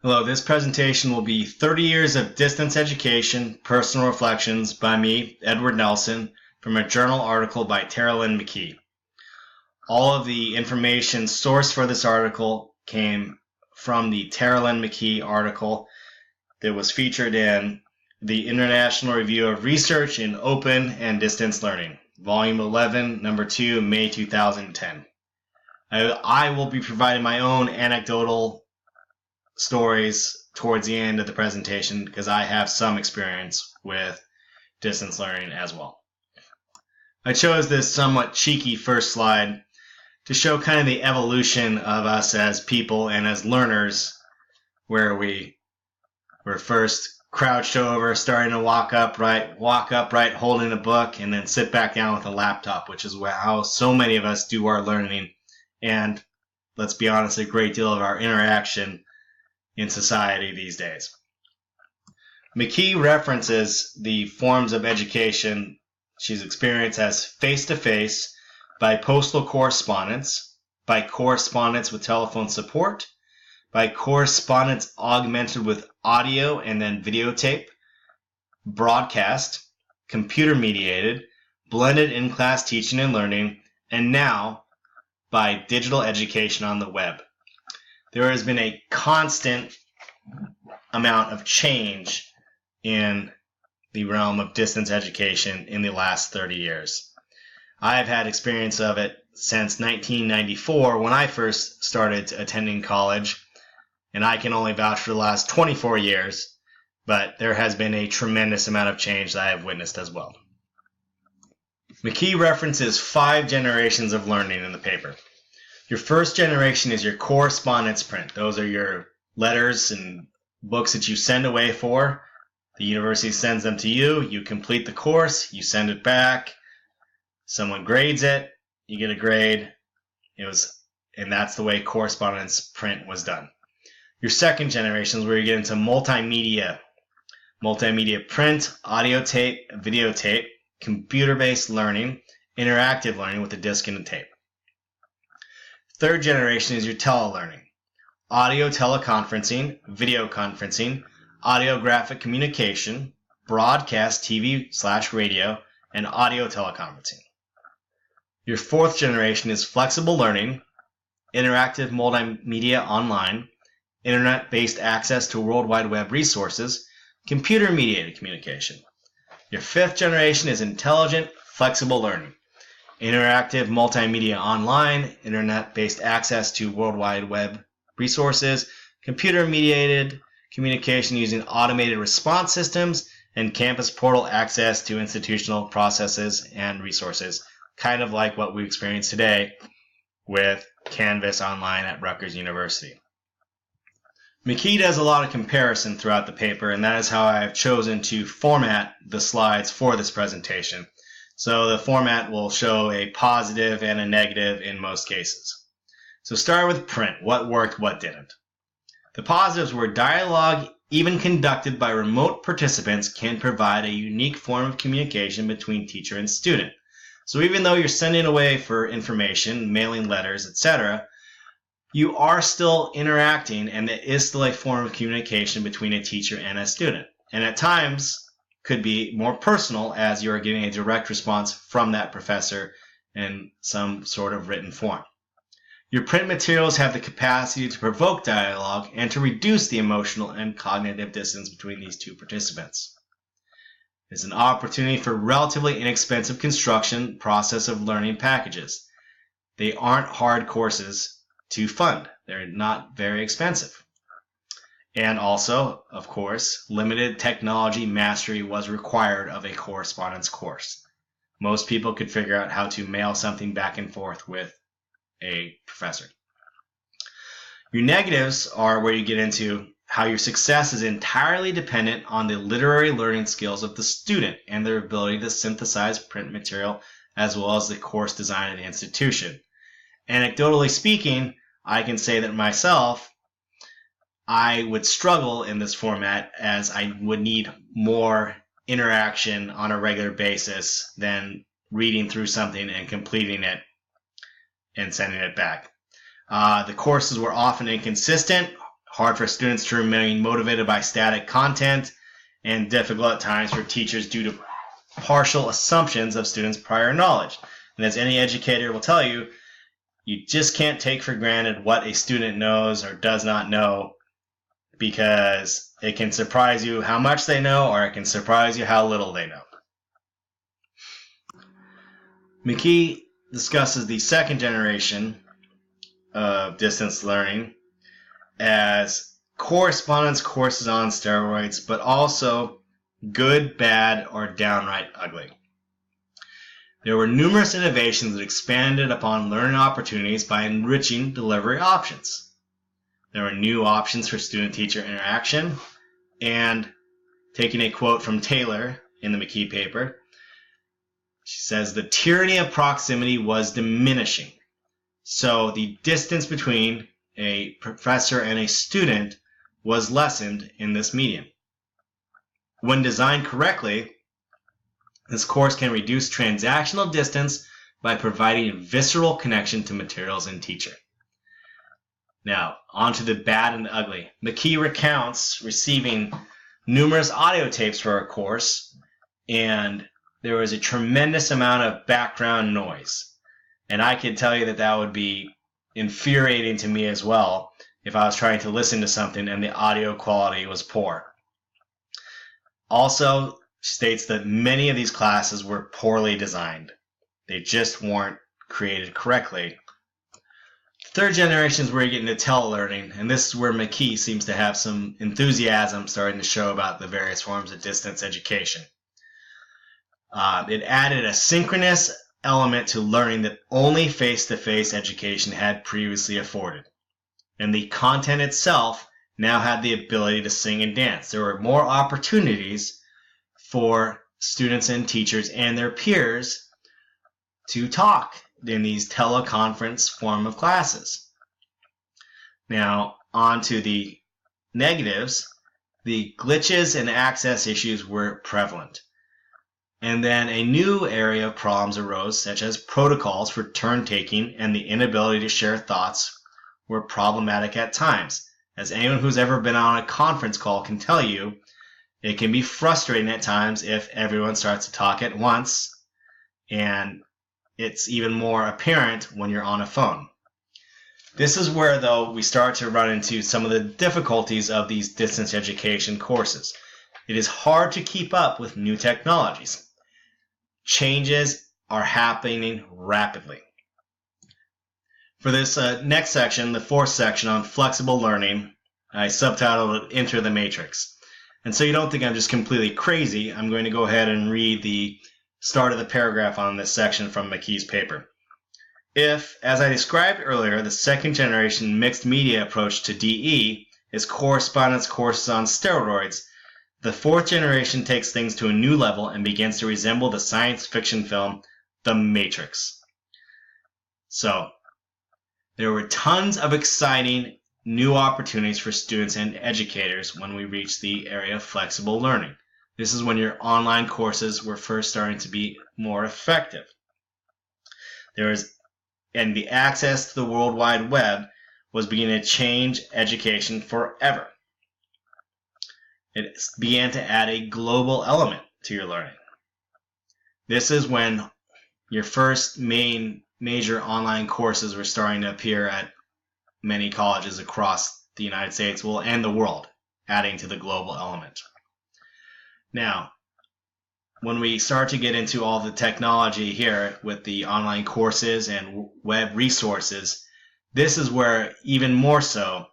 Hello, this presentation will be 30 Years of Distance Education, Personal Reflections by me, Edward Nelson, from a journal article by Tara Lynn McKee. All of the information sourced for this article came from the Tara Lynn McKee article that was featured in the International Review of Research in Open and Distance Learning, Volume 11, Number 2, May 2010. I will be providing my own anecdotal stories towards the end of the presentation because I have some experience with distance learning as well. I chose this somewhat cheeky first slide to show kind of the evolution of us as people and as learners, where we were first crouched over, starting to walk upright, holding a book, and then sit back down with a laptop, which is how so many of us do our learning, and let's be honest, a great deal of our interaction in society these days. McKee references the forms of education she's experienced as face-to-face, by postal correspondence, by correspondence with telephone support, by correspondence augmented with audio and then videotape, broadcast, computer-mediated, blended in-class teaching and learning, and now by digital education on the web. There has been a constant amount of change in the realm of distance education in the last 30 years. I've had experience of it since 1994 when I first started attending college, and I can only vouch for the last 24 years, but there has been a tremendous amount of change that I have witnessed as well. McKee references 5 generations of learning in the paper. Your first generation is your correspondence print. Those are your letters and books that you send away for. The university sends them to you. You complete the course. You send it back. Someone grades it. You get a grade. And that's the way correspondence print was done. Your second generation is where you get into multimedia. Multimedia print, audio tape, videotape, computer-based learning, interactive learning with a disc and a tape. Third generation is your telelearning. Audio teleconferencing, video conferencing, audiographic communication, broadcast TV/radio, and audio teleconferencing. Your fourth generation is flexible learning, interactive multimedia online, internet-based access to World Wide Web resources, computer-mediated communication. Your fifth generation is intelligent, flexible learning. Interactive multimedia online, internet-based access to World Wide Web resources, computer-mediated communication using automated response systems, and campus portal access to institutional processes and resources, kind of like what we experience today with Canvas Online at Rutgers University. McKee does a lot of comparison throughout the paper, and that is how I have chosen to format the slides for this presentation. So the format will show a positive and a negative in most cases. So start with print. What worked, what didn't? The positives were dialogue, even conducted by remote participants, can provide a unique form of communication between teacher and student. So even though you're sending away for information, mailing letters, etc., you are still interacting, and it is still a form of communication between a teacher and a student. And at times, could be more personal as you are getting a direct response from that professor in some sort of written form. Your print materials have the capacity to provoke dialogue and to reduce the emotional and cognitive distance between these two participants. It's an opportunity for relatively inexpensive construction process of learning packages. They aren't hard courses to fund. They're not very expensive. And also, of course, limited technology mastery was required of a correspondence course. Most people could figure out how to mail something back and forth with a professor. Your negatives are where you get into how your success is entirely dependent on the literary learning skills of the student and their ability to synthesize print material as well as the course design of the institution. Anecdotally speaking, I can say that myself, I would struggle in this format as I would need more interaction on a regular basis than reading through something and completing it and sending it back. The courses were often inconsistent, hard for students to remain motivated by static content, and difficult at times for teachers due to partial assumptions of students' prior knowledge. And as any educator will tell you, you just can't take for granted what a student knows or does not know, because it can surprise you how much they know, or it can surprise you how little they know. McKee discusses the second generation of distance learning as correspondence courses on steroids, but also good, bad, or downright ugly. There were numerous innovations that expanded upon learning opportunities by enriching delivery options. There were new options for student-teacher interaction, and taking a quote from Taylor in the McKee paper, she says, the tyranny of proximity was diminishing. So the distance between a professor and a student was lessened in this medium. When designed correctly, this course can reduce transactional distance by providing a visceral connection to materials and teacher. Now, on to the bad and the ugly. McKee recounts receiving numerous audio tapes for a course, and there was a tremendous amount of background noise. And I can tell you that that would be infuriating to me as well if I was trying to listen to something and the audio quality was poor. Also states that many of these classes were poorly designed. They just weren't created correctly. Third generation is where you get into telelearning, and this is where McKee seems to have some enthusiasm starting to show about the various forms of distance education. It added a synchronous element to learning that only face-to-face education had previously afforded. And the content itself now had the ability to sing and dance. There were more opportunities for students and teachers and their peers to talk in these teleconference form of classes. Now, on to the negatives. The glitches and access issues were prevalent. And then a new area of problems arose, such as protocols for turn-taking and the inability to share thoughts were problematic at times. As anyone who's ever been on a conference call can tell you, it can be frustrating at times if everyone starts to talk at once, and it's even more apparent when you're on a phone. This is where, though, we start to run into some of the difficulties of these distance education courses. It is hard to keep up with new technologies. Changes are happening rapidly. For this next section, the fourth section on flexible learning, I subtitled it Enter the Matrix. And so you don't think I'm just completely crazy, I'm going to go ahead and read the start of the paragraph on this section from McKee's paper. If, as I described earlier, the second generation mixed media approach to DE is correspondence courses on steroids, the fourth generation takes things to a new level and begins to resemble the science fiction film The Matrix. So, there were tons of exciting new opportunities for students and educators when we reached the area of flexible learning. This is when your online courses were first starting to be more effective. And the access to the World Wide Web was beginning to change education forever. It began to add a global element to your learning. This is when your first major online courses were starting to appear at many colleges across the United States, and the world, adding to the global element. Now, when we start to get into all the technology here with the online courses and web resources, this is where even more so,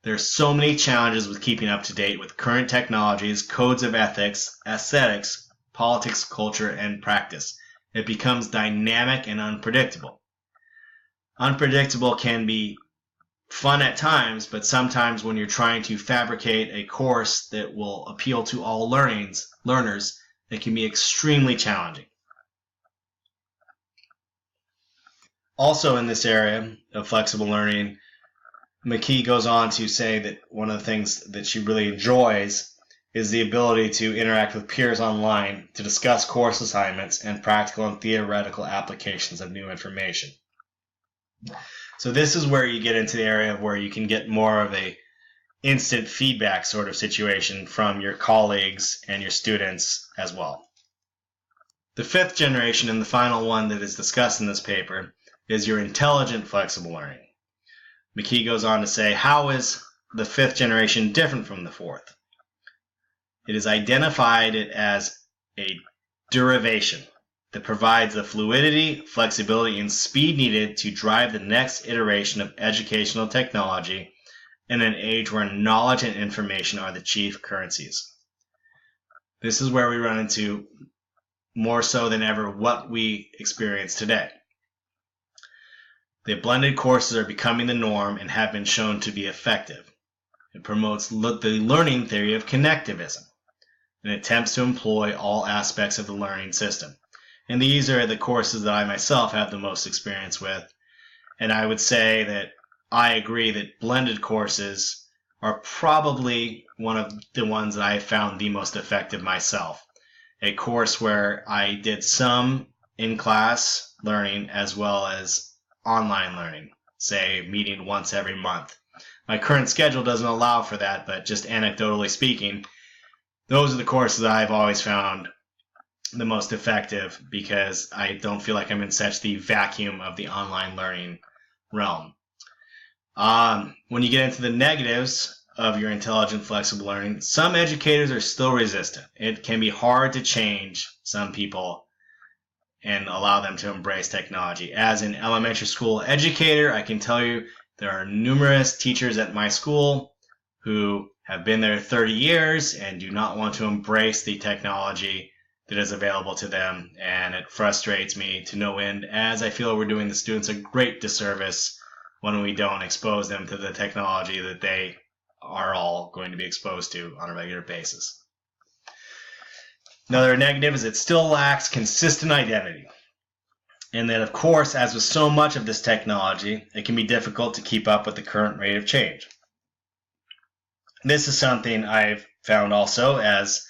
there's so many challenges with keeping up to date with current technologies, codes of ethics, aesthetics, politics, culture, and practice. It becomes dynamic and unpredictable. Unpredictable can be fun at times, but sometimes when you're trying to fabricate a course that will appeal to all learners, it can be extremely challenging. Also in this area of flexible learning, McKee goes on to say that one of the things that she really enjoys is the ability to interact with peers online to discuss course assignments and practical and theoretical applications of new information. So this is where you get into the area of where you can get more of a instant feedback sort of situation from your colleagues and your students as well. The fifth generation, and the final one that is discussed in this paper, is your intelligent flexible learning. McKee goes on to say, how is the fifth generation different from the fourth? It is identified as a derivation that provides the fluidity, flexibility, and speed needed to drive the next iteration of educational technology in an age where knowledge and information are the chief currencies. This is where we run into, more so than ever, what we experience today. The blended courses are becoming the norm and have been shown to be effective. It promotes the learning theory of connectivism and attempts to employ all aspects of the learning system. And these are the courses that I myself have the most experience with. And I would say that I agree that blended courses are probably one of the ones that I have found the most effective myself. A course where I did some in-class learning as well as online learning, say meeting once every month. My current schedule doesn't allow for that, but just anecdotally speaking, those are the courses I've always found the most effective because I don't feel like I'm in such the vacuum of the online learning realm. When you get into the negatives of your intelligent flexible learning, some educators are still resistant. It can be hard to change some people and allow them to embrace technology. As an elementary school educator, I can tell you there are numerous teachers at my school who have been there 30 years and do not want to embrace the technology that is available to them, and it frustrates me to no end, as I feel we're doing the students a great disservice when we don't expose them to the technology that they are all going to be exposed to on a regular basis. Another negative is it still lacks consistent identity. And that, of course, as with so much of this technology, it can be difficult to keep up with the current rate of change. This is something I've found also, as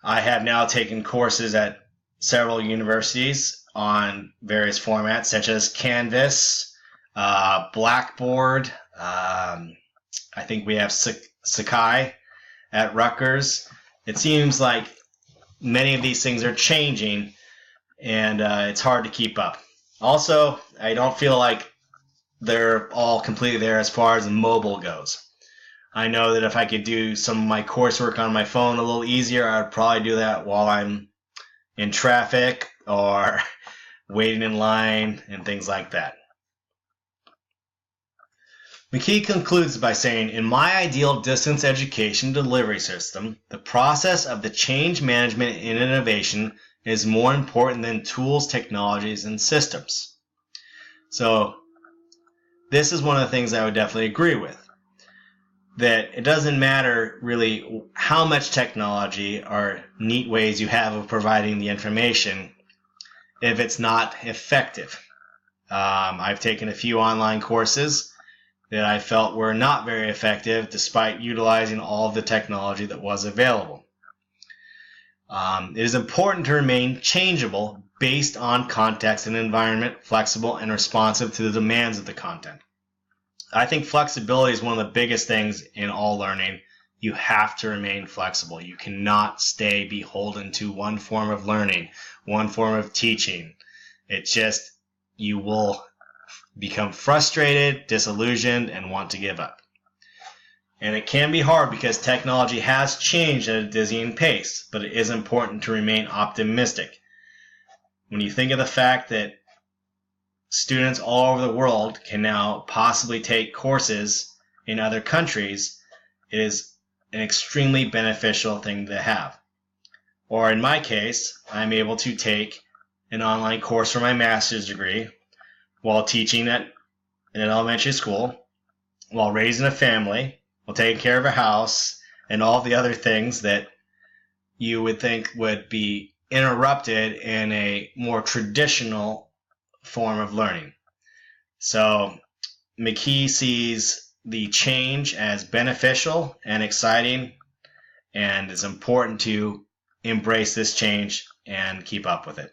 I have now taken courses at several universities on various formats, such as Canvas, Blackboard. I think we have Sakai at Rutgers. It seems like many of these things are changing, and it's hard to keep up. Also, I don't feel like they're all completely there as far as mobile goes. I know that if I could do some of my coursework on my phone a little easier, I'd probably do that while I'm in traffic or waiting in line and things like that. McKee concludes by saying, in my ideal distance education delivery system, the process of the change management and innovation is more important than tools, technologies, and systems. So this is one of the things I would definitely agree with. That it doesn't matter really how much technology or neat ways you have of providing the information if it's not effective. I've taken a few online courses that I felt were not very effective despite utilizing all of the technology that was available. It is important to remain changeable based on context and environment, flexible and responsive to the demands of the content. I think flexibility is one of the biggest things in all learning. You have to remain flexible. You cannot stay beholden to one form of learning, one form of teaching. You will become frustrated, disillusioned, and want to give up. And it can be hard because technology has changed at a dizzying pace, but it is important to remain optimistic. When you think of the fact that students all over the world can now possibly take courses in other countries, it is an extremely beneficial thing to have. Or in my case, I'm able to take an online course for my master's degree while teaching at an elementary school, while raising a family, while taking care of a house, and all the other things that you would think would be interrupted in a more traditional form of learning. So McKee sees the change as beneficial and exciting, and it's important to embrace this change and keep up with it.